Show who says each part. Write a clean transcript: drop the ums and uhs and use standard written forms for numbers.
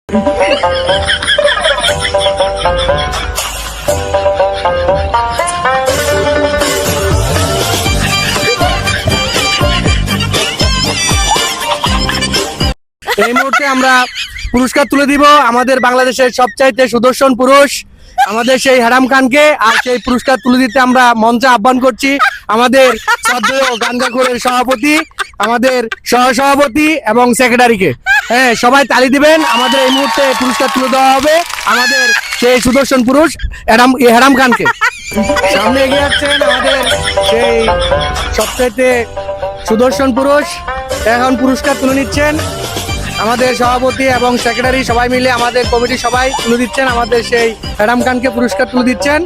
Speaker 1: এই মুহূর্তে আমরা পুরস্কার তুলে দিব আমাদের বাংলাদেশের সবচাইতে সুদর্শন পুরুষ আমাদের সেই হারাম খানকে। আর সেই পুরস্কার তুলে দিতে আমরা মঞ্চে আহ্বান করছি আমাদের শ্রদ্ধেয় গাঞ্জাখোরের সভাপতি, আমাদের সহসভাপতি এবং সেক্রেটারিকে। হ্যাঁ, সবাই তালি দিবেন। আমাদের এই মুহূর্তে পুরস্কার তুলে দেওয়া হবে আমাদের সেই সুদর্শন পুরুষ হারাম খানকে। সামনে এগিয়ে যাচ্ছেন আমাদের সেই সবচাইতে সুদর্শন পুরুষ, এখন পুরস্কার তুলে নিচ্ছেন আমাদের সভাপতি এবং সেক্রেটারি সবাই মিলে, আমাদের কমিটি সবাই তুলে দিচ্ছেন আমাদের সেই হারাম খানকে পুরস্কার তুলে দিচ্ছেন।